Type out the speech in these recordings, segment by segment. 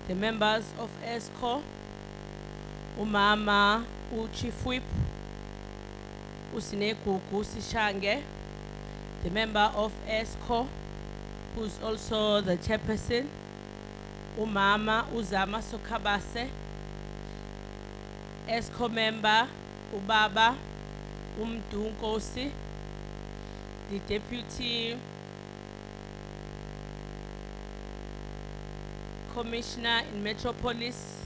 the members of ESCO, Umama, Chief Whip, Usinegugu Sishange, the member of ESCO, who's also the chairperson, Umama Uzama Sokabase, ESCO member, Ubaba Umdunkosi, the deputy commissioner in Metropolis,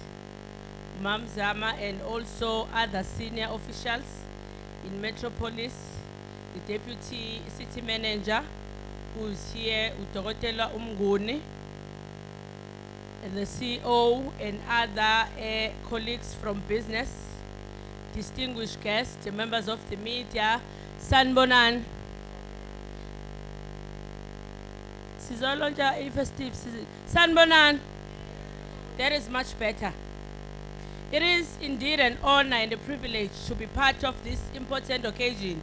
Mamzama, and also other senior officials in Metropolis, the deputy city manager, who's here, Utogotela Umguni, and the CEO and other colleagues from business, distinguished guests, the members of the media, Sanbonan, Sizolonja festive season. Sanbonan, that is much better. It is indeed an honor and a privilege to be part of this important occasion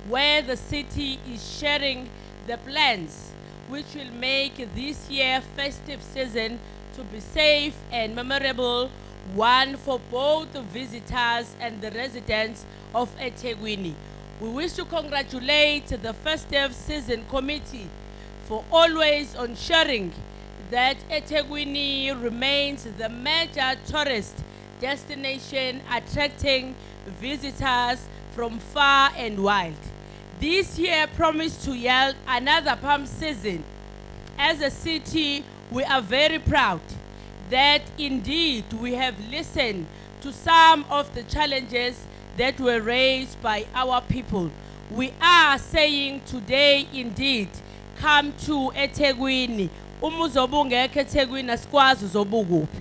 where the city is sharing the plans which will make this year's festive season to be safe and memorable, one for both the visitors and the residents of eThekwini. We wish to congratulate the festive season committee for always ensuring that eThekwini remains the major tourist destination attracting visitors from far and wide. This year promised to yield another palm season. As a city, we are very proud that indeed we have listened to some of the challenges that were raised by our people. We are saying today indeed, come to eThekwini. Umuzobungeke eThekwini asikwazi uzobukuphi.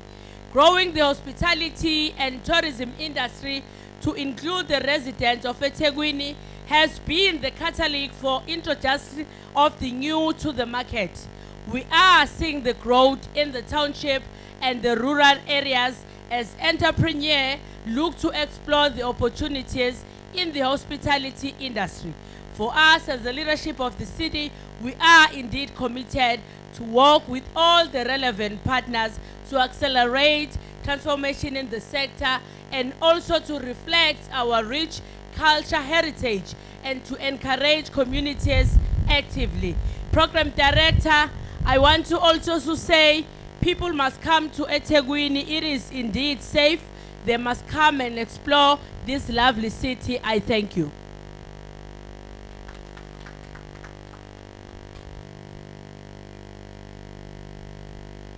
Growing the hospitality and tourism industry to include the residents of eThekwini has been the catalyst for introduction of the new to the market. We are seeing the growth in the township and the rural areas as entrepreneurs look to explore the opportunities in the hospitality industry. For us as the leadership of the city, we are indeed committed to work with all the relevant partners to accelerate transformation in the sector and also to reflect our rich culture heritage and to encourage communities actively. Program Director, I want to also say people must come to eThekwini. It is indeed safe. They must come and explore this lovely city. I thank you.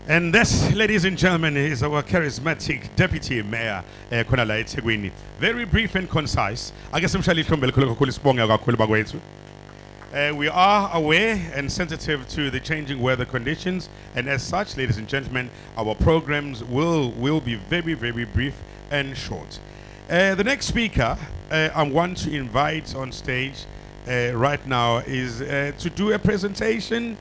And this, ladies and gentlemen, is our charismatic deputy mayor, Konala eThekwini. Very brief and concise. I guess we are aware and sensitive to the changing weather conditions, and as such, ladies and gentlemen, our programs will be very, very brief and short. The next speaker I want to invite on stage right now is to do a presentation.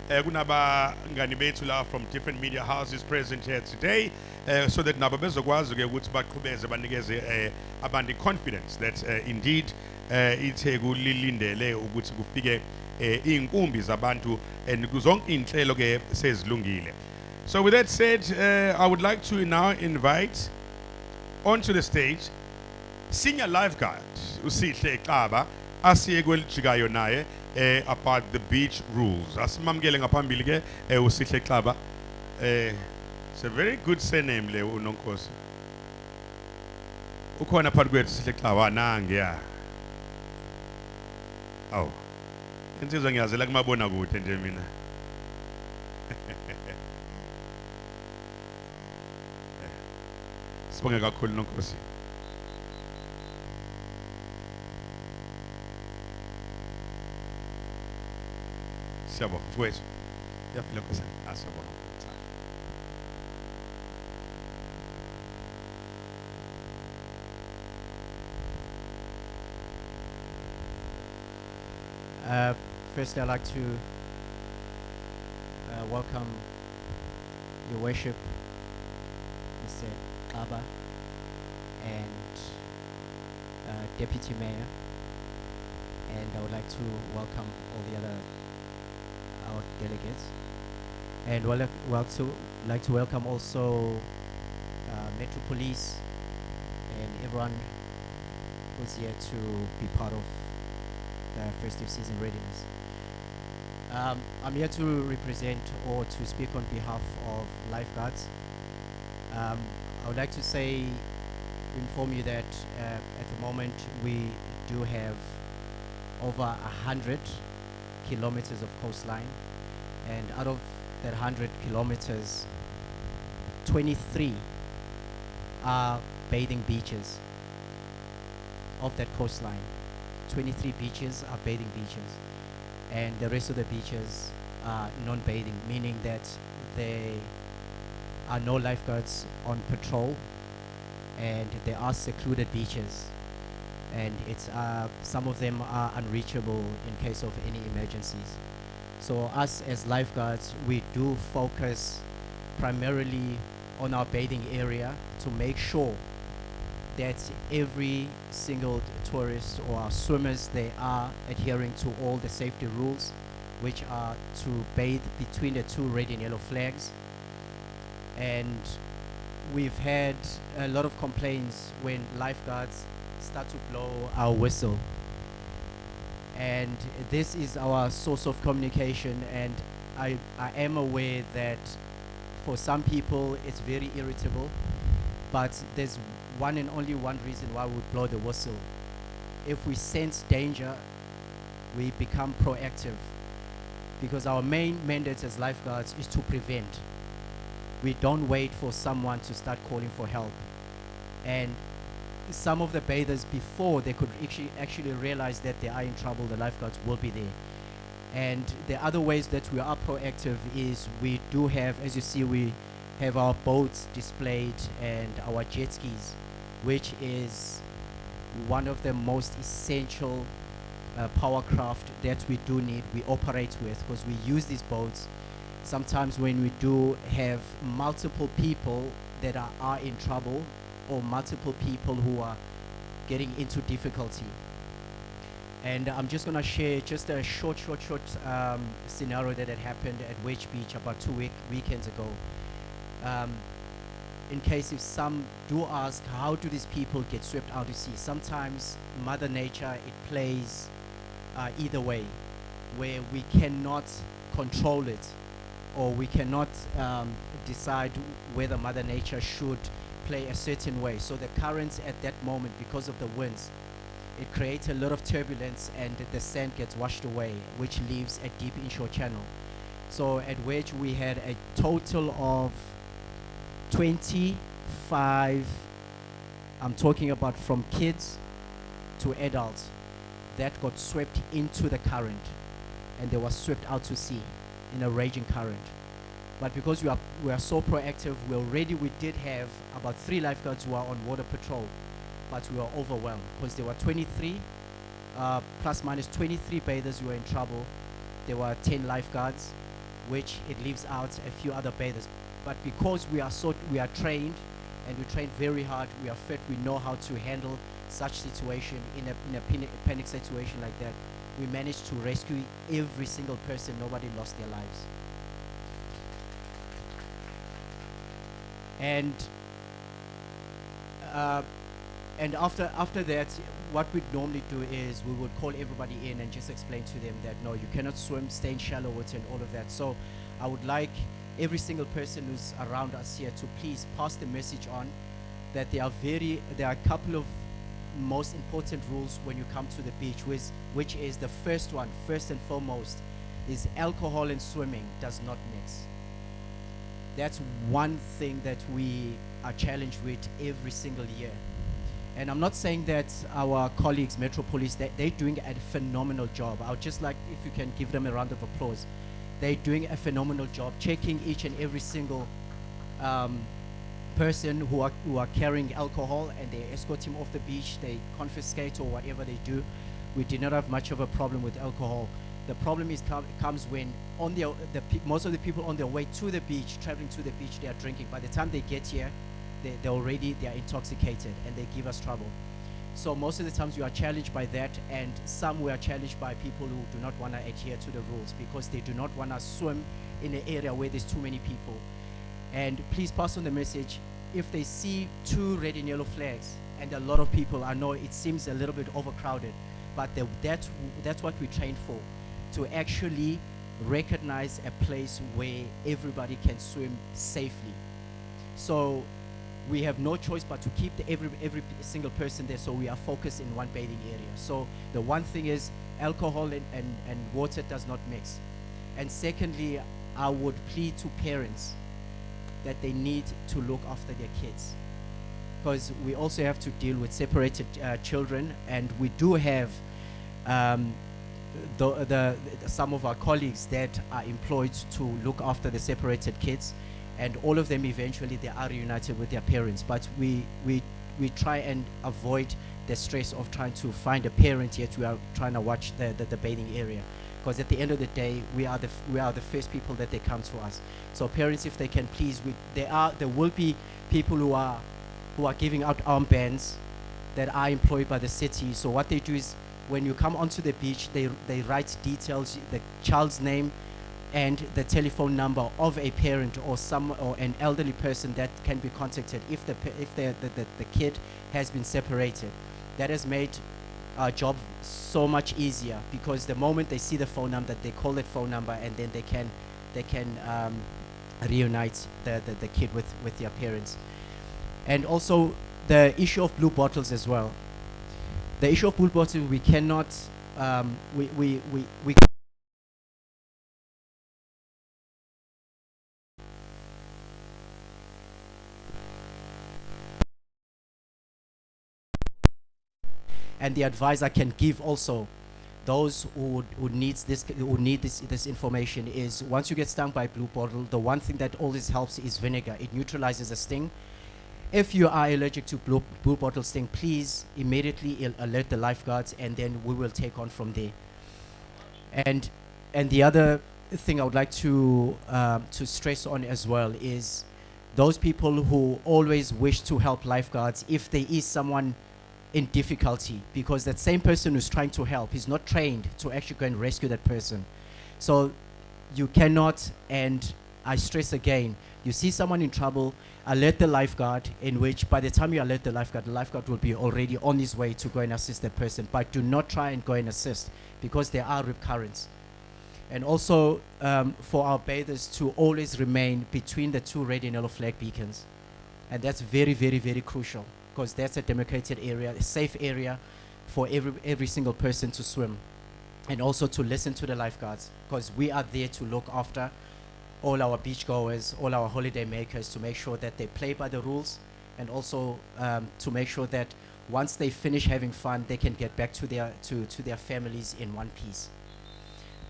Kunabangani bethu la from different media houses present here today, so that nabo bezokwazi ukuthi baqhubeze banikeze abantu confidence that indeed iTheku lilindele ukuthi kufike inkumbi zabantu and zonke inhlelo ke sezilungile. So with that said, I would like to now invite onto the stage senior lifeguard uSihle Xaba asiye kwelijikayo naye about the beach rules. Asimamkele ngaphambili ke uSihle Xaba. It's a very good surname le uNonkosi. Ukhona phakathi kwethu Sihle Xaba nange ya. Aw. Insizwa ngiyazela kumabona kude nje mina. Sibonge kakhulu Nonkosi. Siyabonga mfowethu. Yaphila Nkosi. Asiyabonga. First, I'd like to welcome Your Worship, Mr. Xaba, and Deputy Mayor, and I would like to welcome all the other our delegates. And like to welcome also Metro Police and everyone who's here to be part of the festive season readiness. I'm here to represent or to speak on behalf of lifeguards. I would like to inform you that at the moment we do have over 100 kilometers of coastline, and out of that 100 kilometers, 23 are bathing beaches of that coastline. 23 beaches are bathing beaches, and the rest of the beaches are non-bathing, meaning that there are no lifeguards on patrol, and there are secluded beaches, and it's some of them are unreachable in case of any emergencies. So us as lifeguards, we do focus primarily on our bathing area to make sure that every single tourist or our swimmers, they are adhering to all the safety rules, which are to bathe between the two red and yellow flags. And we've had a lot of complaints when lifeguards start to blow our whistle. And this is our source of communication, and I am aware that for some people it's very irritable, but there's one and only one reason why we blow the whistle. If we sense danger, we become proactive, because our main mandate as lifeguards is to prevent. We don't wait for someone to start calling for help. And some of the bathers, before they could actually realize that they are in trouble, the lifeguards will be there. And the other ways that we are proactive is we do have, as you see, we have our boats displayed and our jet skis, which is one of the most essential power craft that we do need, we operate with, because we use these boats sometimes when we do have multiple people that are in trouble, or multiple people who are getting into difficulty. And I'm just going to share just a short scenario that had happened at Wedge Beach about 2 weekends ago. In case if some do ask, how do these people get swept out to sea? Sometimes Mother Nature, it plays either way, where we cannot control it, or we cannot decide whether Mother Nature should play a certain way. So the currents at that moment, because of the winds, it creates a lot of turbulence, and the sand gets washed away, which leaves a deep inshore channel. So at Wedge we had a total of 25, I'm talking about from kids to adults, that got swept into the current, and they were swept out to sea in a raging current. But because we are so proactive, we did have about 3 lifeguards who are on water patrol, but we were overwhelmed because there were 23, plus minus 23 bathers who were in trouble. There were 10 lifeguards, which it leaves out a few other bathers. But because we are trained, and we train very hard, we are fit, we know how to handle such situation in a panic situation like that, we managed to rescue every single person. Nobody lost their lives. And after that, what we'd normally do is we would call everybody in and just explain to them that no, you cannot swim, stay in shallow water and all of that. So I would like every single person who's around us here to please pass the message on that there are a couple of most important rules when you come to the beach, which is the first and foremost, is alcohol and swimming does not mix. That's one thing that we are challenged with every single year. And I'm not saying that our colleagues, Metro Police, they're doing a phenomenal job. I would just like if you can give them a round of applause. They're doing a phenomenal job, checking each and every single person who are carrying alcohol, and they escort him off the beach, they confiscate or whatever they do. We did not have much of a problem with alcohol. The problem comes when most of the people on their way to the beach, traveling to the beach, they are drinking. By the time they get here, they are intoxicated, and they give us trouble. So most of the times we are challenged by that, and some we are challenged by people who do not want to adhere to the rules because they do not want to swim in an area where there's too many people. And please pass on the message. If they see 2 red and yellow flags and a lot of people, I know it seems a little bit overcrowded, but that's what we trained for, to actually recognize a place where everybody can swim safely. So we have no choice but to keep every single person there, so we are focused in one bathing area. So the one thing is alcohol and water does not mix. And secondly, I would plead to parents that they need to look after their kids, because we also have to deal with separated children, and we do have some of our colleagues that are employed to look after the separated kids, and all of them eventually they are reunited with their parents. But we try and avoid the stress of trying to find a parent, yet we are trying to watch the bathing area, because at the end of the day we are the first people that they come to us. So parents, if they can please, there will be people who are giving out armbands that are employed by the city. So what they do is, when you come onto the beach, they write details, the child's name and the telephone number of a parent or an elderly person that can be contacted if the kid has been separated. That has made our job so much easier, because the moment they see the phone number, they call that phone number, and then they can reunite the kid with their parents. And also the issue of blue bottles as well. The issue of blue bottles, we cannot we and the advisor can give also those who need this information is, once you get stung by blue bottle, the one thing that always helps is vinegar. It neutralizes the sting. If you are allergic to blue bottle sting, please immediately alert the lifeguards, and then we will take on from there. And the other thing I would like to stress on as well is those people who always wish to help lifeguards if there is someone in difficulty, because that same person who's trying to help is not trained to actually go and rescue that person. So you cannot, and I stress again, you see someone in trouble, alert the lifeguard, in which by the time you alert the lifeguard will be already on his way to go and assist the person. But do not try and go and assist, because there are rip currents. And also for our bathers to always remain between the 2 red and yellow flag beacons. And that's very, very, very crucial, because that's a demarcated area, a safe area for every single person to swim. And also to listen to the lifeguards, because we are there to look after all our beachgoers, all our holiday makers, to make sure that they play by the rules, and also to make sure that once they finish having fun, they can get back to their families in one piece.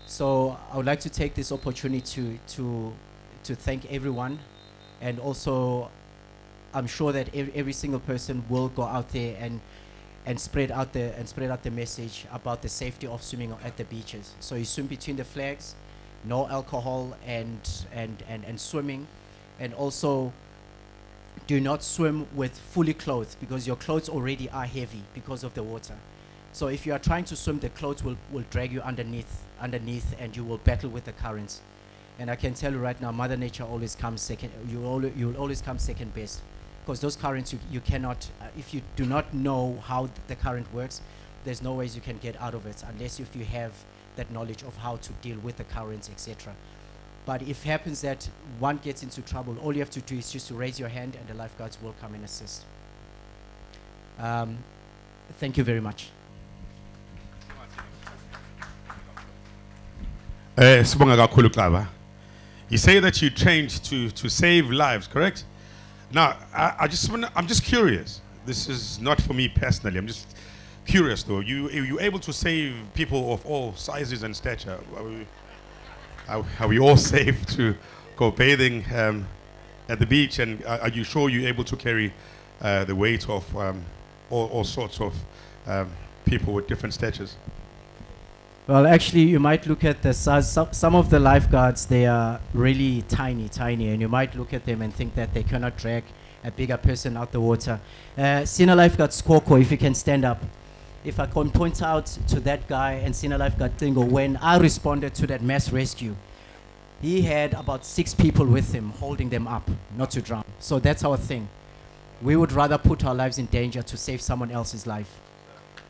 So I would like to take this opportunity to thank everyone, and also I'm sure that every single person will go out there and spread out the message about the safety of swimming at the beaches. So you swim between the flags, no alcohol and swimming, and also do not swim with fully clothed, because your clothes already are heavy because of the water. So if you are trying to swim, the clothes will drag you underneath, and you will battle with the currents. And I can tell you right now, Mother Nature always comes second. You will always come second best, because those currents you cannot, if you do not know how the current works, there's no ways you can get out of it unless if you have that knowledge of how to deal with the currents, etc. But if it happens that one gets into trouble, all you have to do is just to raise your hand, and the lifeguards will come and assist. Thank you very much. Sibonga kakhulu Xaba. You say that you trained to save lives, correct? Now, I'm just curious. This is not for me personally. I'm just curious though. You able to save people of all sizes and stature? Are we all safe to go bathing at the beach? And are you sure you're able to carry the weight of all sorts of people with different statures? Well, actually, you might look at the size. Some of the lifeguards, they are really tiny, and you might look at them and think that they cannot drag a bigger person out the water. Senior lifeguard Skoko, if you can stand up. If I can point out to that guy and senior lifeguard Tingo, when I responded to that mass rescue, he had about 6 people with him holding them up, not to drown. So that's our thing. We would rather put our lives in danger to save someone else's life.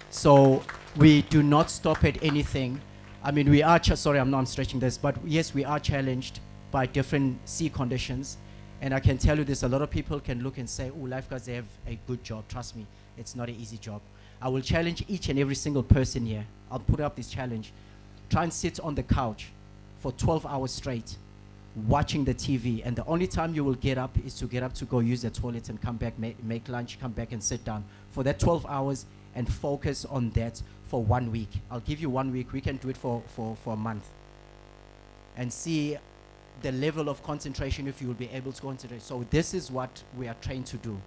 So we do not stop at anything. I mean, we are, sorry, I'm stretching this, but yes, we are challenged by different sea conditions. And I can tell you this, a lot of people can look and say, oh, lifeguards, they have a good job. Trust me, it's not an easy job. I will challenge each and every single person here. I'll put up this challenge. Try and sit on the couch for 12 hours straight, watching the TV, and the only time you will get up is to get up to go use the toilet and come back, make lunch, come back and sit down for that 12 hours and focus on that for 1 week. I'll give you 1 week. We can do it for a month and see the level of concentration if you will be able to concentrate. So this is what we are trained to do.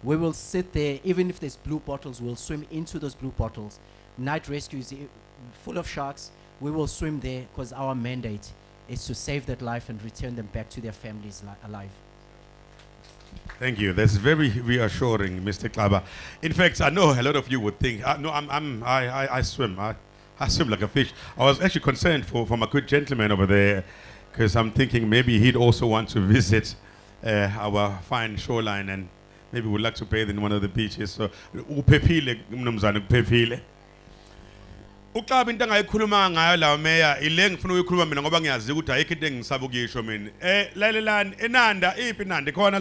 We will sit there, even if there's blue bottles, we'll swim into those blue bottles. Night rescue is full of sharks. We will swim there because our mandate is to save that life and return them back to their families alive. Thank you. That's very reassuring, Mr. Klaba. In fact, I know a lot of you would think, no, I swim. I swim like a fish. I was actually concerned for my good gentleman over there because I'm thinking maybe he'd also want to visit our fine shoreline and maybe would like to bathe in one of the beaches. So, uphephile, mnumzane, uphephile. Uxaba into engayikhuluma ngayo la meya ile ngifuna ukuyikhuluma mina ngoba ngiyazi ukuthi ayikho into engisaba ukuyisho mina. Lalelani eNanda iphi iNanda khona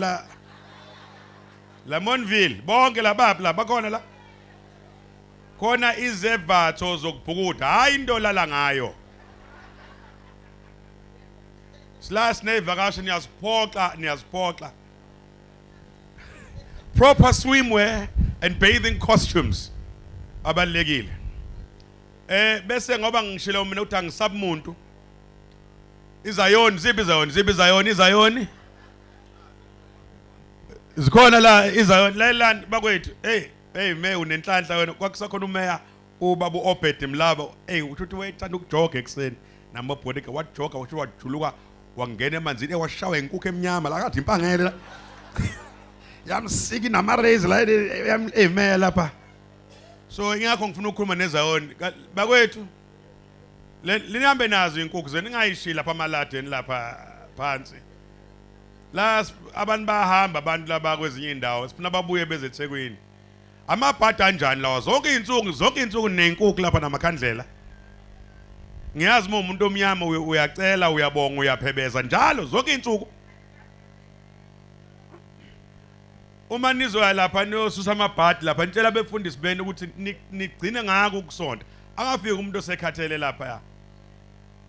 la Monville bonke labaphi la bakhona la khona izevatho zokubhukuda hayi into lala ngayo. Slash nevakasho niyaziphoxa. Proper swimwear and bathing costumes abalekile. Bese ngoba ngishilo mina ukuthi angisabi umuntu. Izayoni izayoni. Zikhona la izayoni lalelani bakwethu. Hey me unenhlanhla wena kwakusakhona umeya ubaba uObed Mlaba. Uthi wayethanda ukujoga ekseni namabhodeke wajoga washo wajuluka wangena emanzini ewashawa inkukhu emnyama la kade impangele la. Yamsiki namarezi la emeya lapha. So ingakho ngifuna ukukhuluma nezayoni bakwethu linihambe nazo inkukhu zeni ningayishila lapha amaladeni lapha phansi la abantu bahamba abantu laba kwezinye indawo sifuna babuye bezeThekwini amabhadi anjani lawa zonke izinsuku nenkukhu lapha namakhandlela ngiyazi uma umuntu omnyama uyacela uyabonga uyaphebeza njalo zonke izinsuku uma nizoya lapha niyosusa amabhadi lapha nitshela befundisi bene ukuthi nigcine ngako ukusonda akafika umuntu osekhathele lapha ya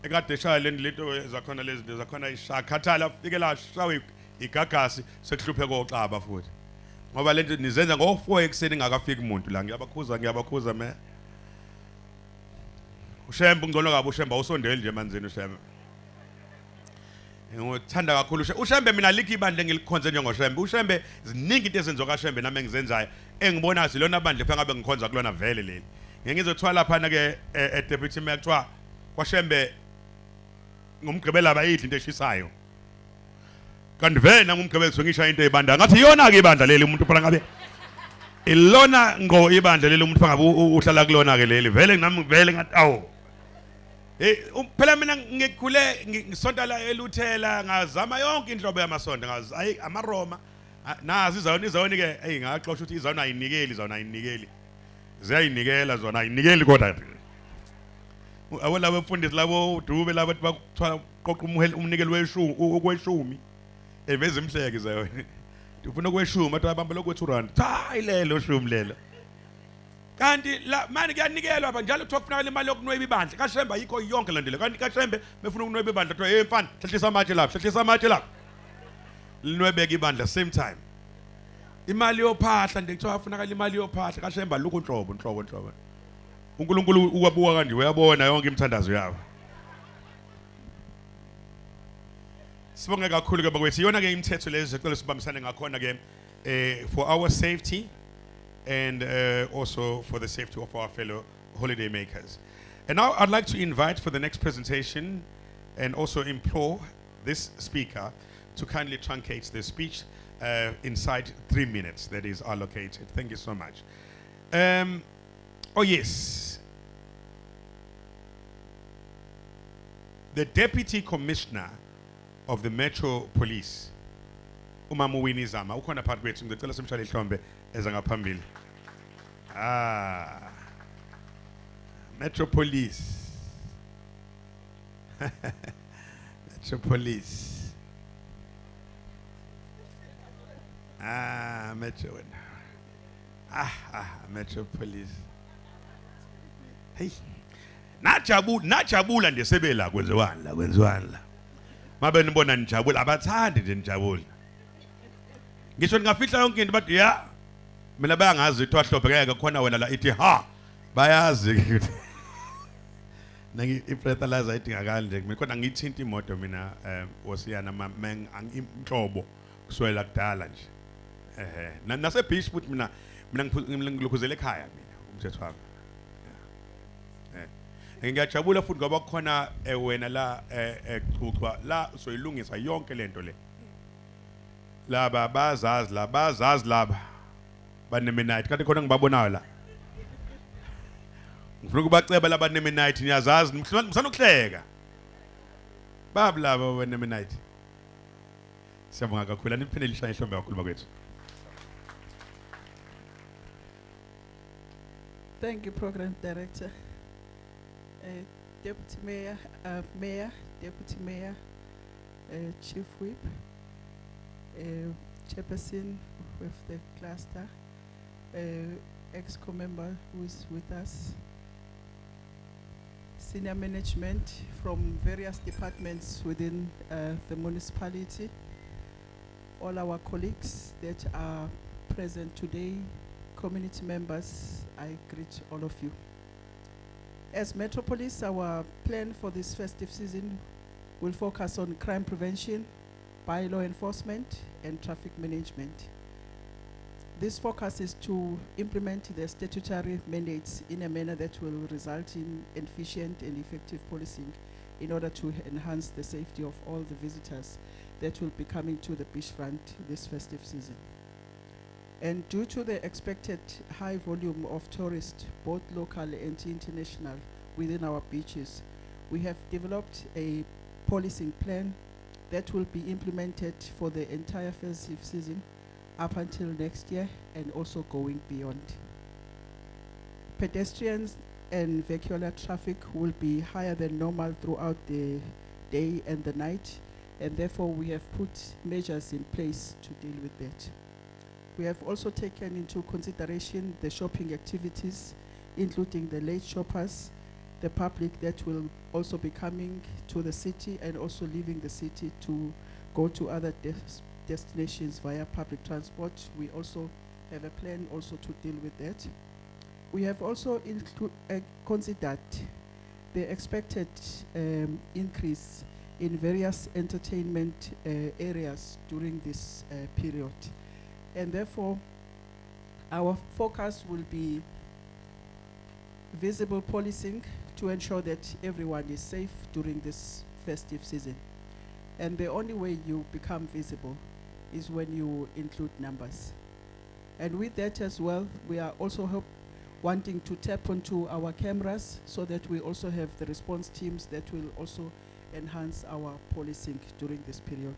ekade eshaya lento zakhona lezi zinto zakhona ishakhathala afike la shawe igagasi sekuhluphe koXaba futhi ngoba lento nizenza ngo4 ekseni ngakafika umuntu la ngiyabakhuza me uShembe ngcono kabi uShembe awusondeli nje manzini uShembe ngithanda kakhulu uShembe mina likho ibandla engilikhonze njengoShembe uShembe ziningi into ezenziwa kaShembe nami engizenzayo engibona silona bandla efika ngabe ngikhonza kulona vele leli ngizothwala lapha ke eDeputy Mayor kuthiwa kwaShembe ngumgqibela bayidla into eshisayo kanti vena ngumgqibelo sengisha into ebanda ngathi iyona ke ibandla leli umuntu phela ngabe ilona ngo ibandla leli umuntu ngabe uhlala kulona ke leli vele nami vele ngathi awu phela mina ngikhule ngisonta la eLuthela ngazama yonke inhlobo yamasonto ngazi ayi amaRoma nazi izawoni ke ngaxoxa ukuthi izawoni ayinikeli ziyayinikela zona ayinikeli kodwa awela befundisi labo udube labo bakuthwala qoqa umnikelo weshumi eveze imhleke izawoni ufuna kweshumi athi abamba lokho R2 hayi lelo shumi lelo kanti la manje kuyanikelwa apha njalo kuthiwa kufunakala imali yokunweba ibandla kaShembe ayikho yonke le ndlela kanti kaShembe befuna ukunweba ibandla kuthiwa hey mfana hlehlisa amatshe lapha linwebeka ibandla same time imali yophahla nje kuthiwa kufunakala imali yophahla kaShembe lokho nhlobo uNkulunkulu uwabuka kanje uyabona yonke imithandazo yabo sibonge kakhulu ke bakwethu iyona ke imithetho lezi ecela sibambisane ngakhona ke for our safety and also for the safety of our fellow holiday makers. And now I'd like to invite for the next presentation and also implore this speaker to kindly truncate the speech inside 3 minutes that is allocated. Thank you so much. Oh yes. The Deputy Commissioner of the Metro Police. Umama Winnie Zama, ukhona phakathi kwethu ngicela simshayele ihlombe eza ngaphambili. Metro Police. Metro Police. Metro. Metro Police. Hey. Najabula nje sebela kwenziwani la. Mabe nibona nijabula abathandi nje nijabula. Ngisho ngafihla yonke into bathi ya mina bayangazi ukuthi wahlophe keke khona wena la ithi ha bayazi ukuthi nangi ifertilizer idingakala nje mina kodwa ngithinta imoto mina wosiyana inhlobo kuswela kudala nje nase beach futhi mina ngilokhuzela ekhaya mina umthetho wami ngiyajabula futhi ngoba khona wena la echuchwa la soyilungisa yonke lento le laba bazazi laba banemenite kanti khona ngibabonayo la ngifuna ukubaceba laba nemenite niyazazi msanokuhleka laba banemenite siyabonga kakhulu aniphinde lishaye ihlombe kakhulu bakwethu. Thank you, Program Director. Deputy Mayor, Mayor, Deputy Mayor, Chief Whip, Chairperson with the cluster, ex-co member who is with us, senior management from various departments within the municipality, all our colleagues that are present today, community members, I greet all of you. As Metro Police, our plan for this festive season will focus on crime prevention, bylaw enforcement, and traffic management. This focus is to implement the statutory mandates in a manner that will result in efficient and effective policing in order to enhance the safety of all the visitors that will be coming to the beachfront this festive season. And due to the expected high volume of tourists, both local and international, within our beaches, we have developed a policing plan that will be implemented for the entire festive season up until next year and also going beyond. Pedestrians and vehicular traffic will be higher than normal throughout the day and the night, and therefore we have put measures in place to deal with that. We have also taken into consideration the shopping activities, including the late shoppers, the public that will also be coming to the city and also leaving the city to go to other destinations via public transport. We also have a plan also to deal with that. We have also considered the expected increase in various entertainment areas during this period. And therefore, our focus will be visible policing to ensure that everyone is safe during this festive season. And the only way you become visible is when you include numbers. And with that as well, we are also wanting to tap onto our cameras so that we also have the response teams that will also enhance our policing during this period.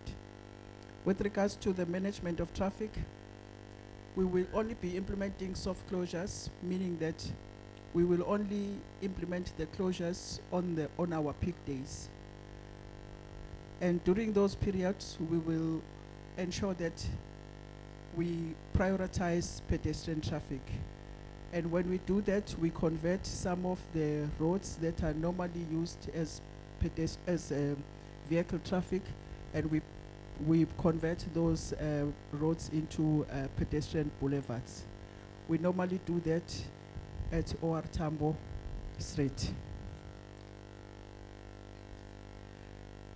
With regards to the management of traffic, we will only be implementing soft closures, meaning that we will only implement the closures on our peak days. And during those periods, we will ensure that we prioritize pedestrian traffic. And when we do that, we convert some of the roads that are normally used as vehicle traffic, and we convert those roads into pedestrian boulevards. We normally do that at OR Tambo Street.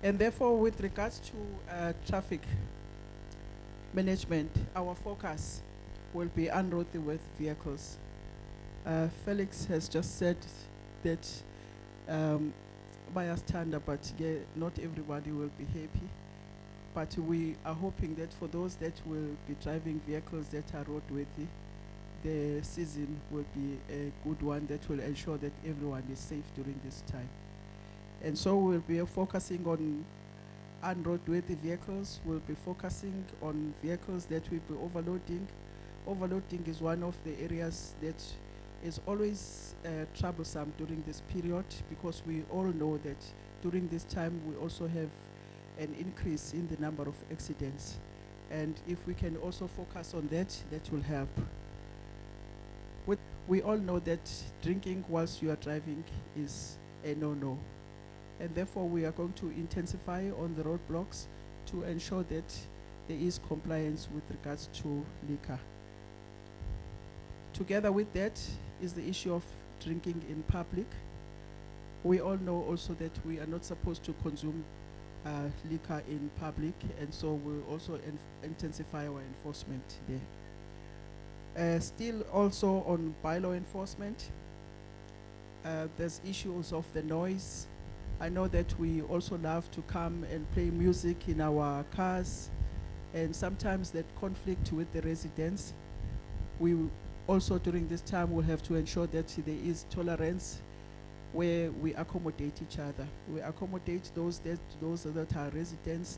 And therefore, with regards to traffic management, our focus will be unroadworthy vehicles. Felix has just said that bayasithanda, but not everybody will be happy. But we are hoping that for those that will be driving vehicles that are roadworthy, the season will be a good one that will ensure that everyone is safe during this time. And so we'll be focusing on unroadworthy vehicles. We'll be focusing on vehicles that will be overloading. Overloading is one of the areas that is always troublesome during this period, because we all know that during this time we also have an increase in the number of accidents. And if we can also focus on that, that will help. We all know that drinking whilst you are driving is a no-no. And therefore we are going to intensify on the roadblocks to ensure that there is compliance with regards to liquor. Together with that is the issue of drinking in public. We all know also that we are not supposed to consume liquor in public, and so we'll also intensify our enforcement there. Still also on bylaw enforcement, there's issues of the noise. I know that we also love to come and play music in our cars, and sometimes that conflict with the residents. We also during this time will have to ensure that there is tolerance where we accommodate each other. We accommodate those that are residents